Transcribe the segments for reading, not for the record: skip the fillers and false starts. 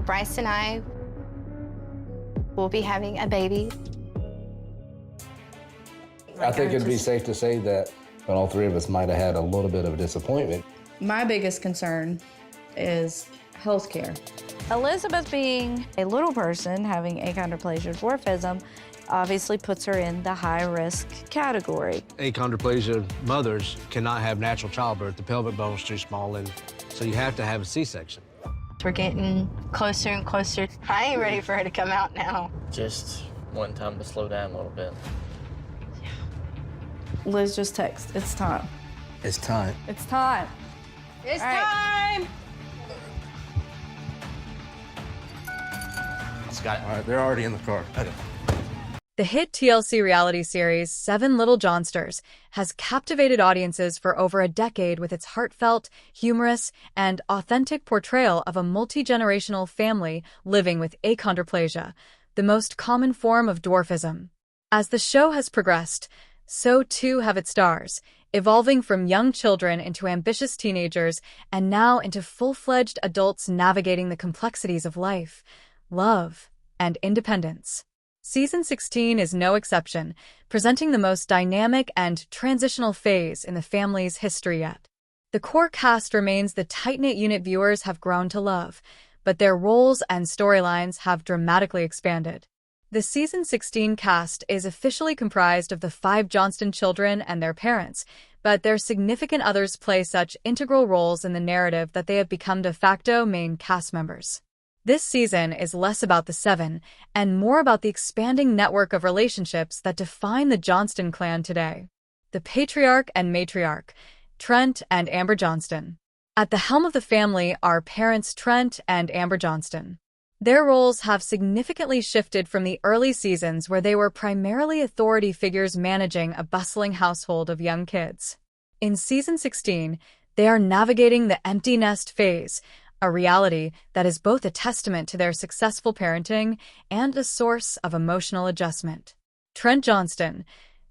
Bryce and I will be having a baby. I think it'd be safe to say that all three of us might have had a little bit of disappointment. My biggest concern is healthcare. Elizabeth, being a little person having achondroplasia dwarfism, obviously puts her in the high-risk category. Achondroplasia mothers cannot have natural childbirth. The pelvic bone is too small, and so you have to have a C-section. We're getting closer and closer. I ain't ready for her to come out now. Just one time to slow down a little bit. Liz just texted. It's time. It's time. It's time. It's time! Scott. All right, they're already in the car. Okay. The hit TLC reality series, 7 Little Johnsters, has captivated audiences for over a decade with its heartfelt, humorous, and authentic portrayal of a multi-generational family living with achondroplasia, the most common form of dwarfism. As the show has progressed, so too have its stars, evolving from young children into ambitious teenagers and now into full-fledged adults navigating the complexities of life, love, and independence. Season 16 is no exception, presenting the most dynamic and transitional phase in the family's history yet. The core cast remains the tight-knit unit viewers have grown to love, but their roles and storylines have dramatically expanded. The Season 16 cast is officially comprised of the 5 Johnston children and their parents, but their significant others play such integral roles in the narrative that they have become de facto main cast members. This season is less about the 7 and more about the expanding network of relationships that define the Johnston clan today. The patriarch and matriarch, Trent and Amber Johnston. At the helm of the family are parents Trent and Amber Johnston. Their roles have significantly shifted from the early seasons where they were primarily authority figures managing a bustling household of young kids. In Season 16, they are navigating the empty nest phase, a reality that is both a testament to their successful parenting and a source of emotional adjustment. Trent Johnston.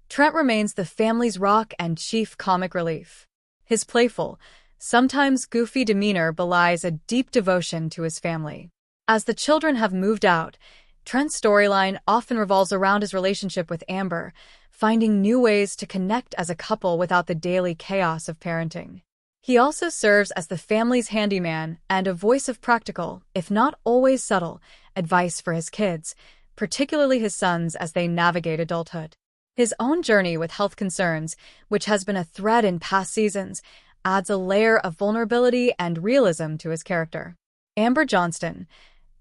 Trent remains the family's rock and chief comic relief. His playful, sometimes goofy demeanor belies a deep devotion to his family. As the children have moved out, Trent's storyline often revolves around his relationship with Amber, finding new ways to connect as a couple without the daily chaos of parenting. He also serves as the family's handyman and a voice of practical, if not always subtle, advice for his kids, particularly his sons as they navigate adulthood. His own journey with health concerns, which has been a thread in past seasons, adds a layer of vulnerability and realism to his character. Amber Johnston.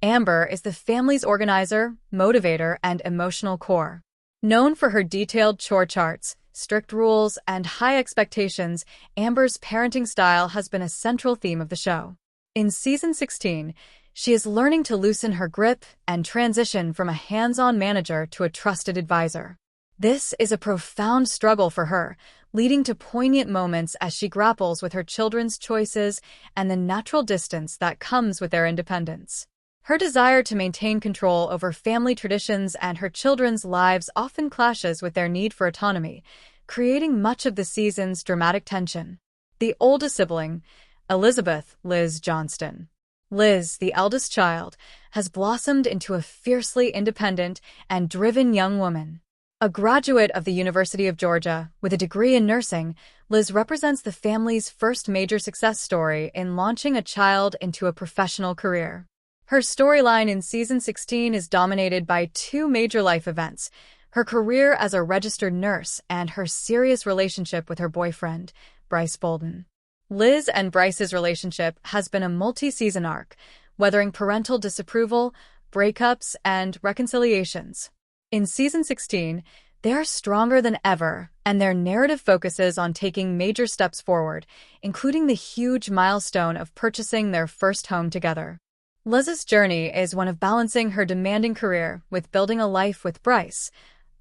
Amber is the family's organizer, motivator, and emotional core. Known for her detailed chore charts, strict rules, and high expectations, Amber's parenting style has been a central theme of the show. In Season 16, she is learning to loosen her grip and transition from a hands-on manager to a trusted advisor. This is a profound struggle for her, leading to poignant moments as she grapples with her children's choices and the natural distance that comes with their independence. Her desire to maintain control over family traditions and her children's lives often clashes with their need for autonomy, creating much of the season's dramatic tension. The oldest sibling, Elizabeth Liz Johnston. Liz, the eldest child, has blossomed into a fiercely independent and driven young woman. A graduate of the University of Georgia with a degree in nursing, Liz represents the family's first major success story in launching a child into a professional career. Her storyline in Season 16 is dominated by 2 major life events: her career as a registered nurse and her serious relationship with her boyfriend, Bryce Bolden. Liz and Bryce's relationship has been a multi-season arc, weathering parental disapproval, breakups, and reconciliations. In Season 16, they are stronger than ever, and their narrative focuses on taking major steps forward, including the huge milestone of purchasing their first home together. Liz's journey is one of balancing her demanding career with building a life with Bryce,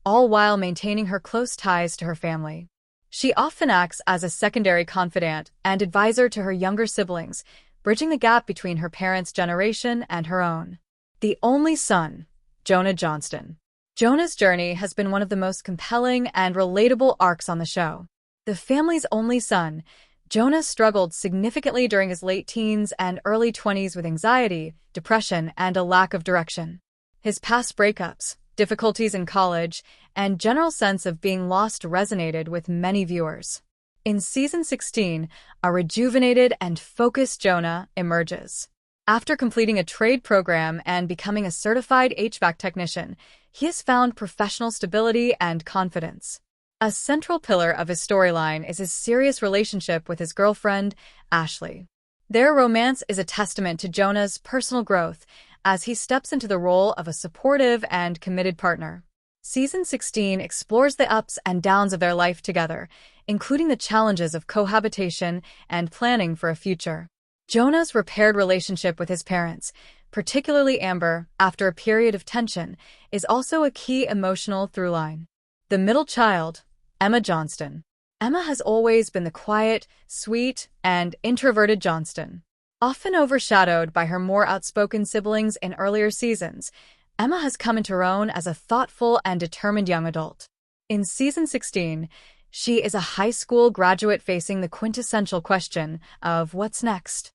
all while maintaining her close ties to her family. She often acts as a secondary confidant and advisor to her younger siblings, bridging the gap between her parents' generation and her own. The only son, Jonah Johnston. Jonah's journey has been one of the most compelling and relatable arcs on the show. The family's only son, Jonah struggled significantly during his late teens and early 20s with anxiety, depression, and a lack of direction. His past breakups, difficulties in college, and general sense of being lost resonated with many viewers. In season 16, a rejuvenated and focused Jonah emerges. After completing a trade program and becoming a certified HVAC technician, he has found professional stability and confidence. A central pillar of his storyline is his serious relationship with his girlfriend, Ashley. Their romance is a testament to Jonah's personal growth as he steps into the role of a supportive and committed partner. Season 16 explores the ups and downs of their life together, including the challenges of cohabitation and planning for a future. Jonah's repaired relationship with his parents, particularly Amber, after a period of tension, is also a key emotional through-line. The middle child, Emma Johnston. Emma has always been the quiet, sweet, and introverted Johnston. Often overshadowed by her more outspoken siblings in earlier seasons, Emma has come into her own as a thoughtful and determined young adult. In season 16, she is a high school graduate facing the quintessential question of what's next.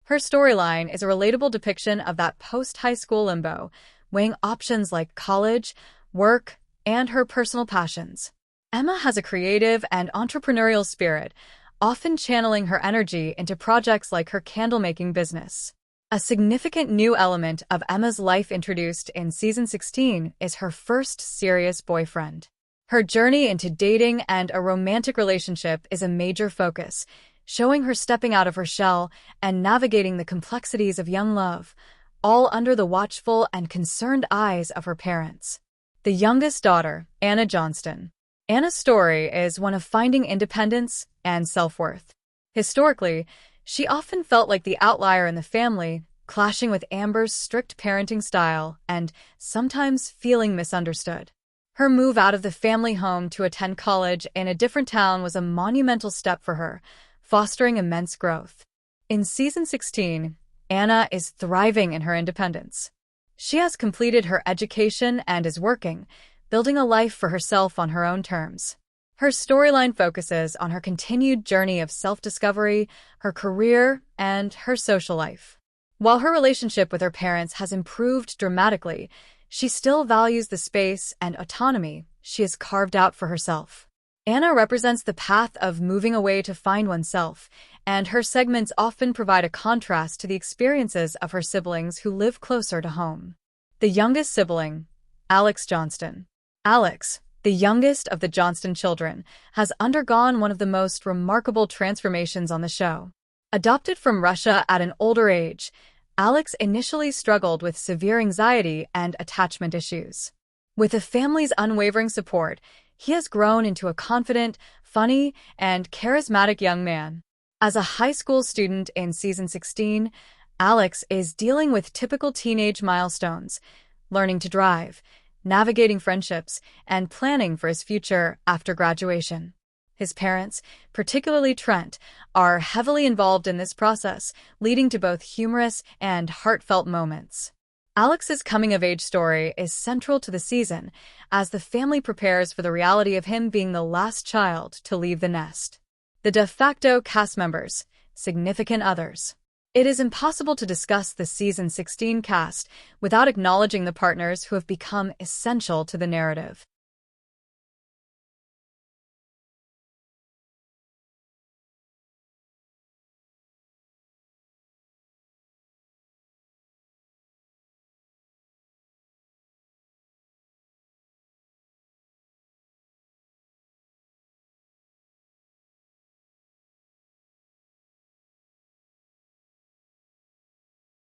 Her storyline is a relatable depiction of that post-high school limbo, weighing options like college, work, and her personal passions. Emma has a creative and entrepreneurial spirit, often channeling her energy into projects like her candle-making business. A significant new element of Emma's life introduced in season 16 is her first serious boyfriend. Her journey into dating and a romantic relationship is a major focus, showing her stepping out of her shell and navigating the complexities of young love, all under the watchful and concerned eyes of her parents. The youngest daughter, Anna Johnston. Anna's story is one of finding independence and self-worth. Historically, she often felt like the outlier in the family, clashing with Amber's strict parenting style and sometimes feeling misunderstood. Her move out of the family home to attend college in a different town was a monumental step for her, fostering immense growth. In season 16, Anna is thriving in her independence. She has completed her education and is working, building a life for herself on her own terms. Her storyline focuses on her continued journey of self-discovery, her career, and her social life. While her relationship with her parents has improved dramatically, she still values the space and autonomy she has carved out for herself. Anna represents the path of moving away to find oneself, and her segments often provide a contrast to the experiences of her siblings who live closer to home. The youngest sibling, Alex Johnston. Alex, the youngest of the Johnston children, has undergone one of the most remarkable transformations on the show. Adopted from Russia at an older age, Alex initially struggled with severe anxiety and attachment issues. With the family's unwavering support, he has grown into a confident, funny, and charismatic young man. As a high school student in season 16, Alex is dealing with typical teenage milestones, learning to drive, navigating friendships, and planning for his future after graduation. His parents, particularly Trent, are heavily involved in this process, leading to both humorous and heartfelt moments. Alex's coming-of-age story is central to the season, as the family prepares for the reality of him being the last child to leave the nest. The de facto cast members, significant others. It is impossible to discuss the season 16 cast without acknowledging the partners who have become essential to the narrative.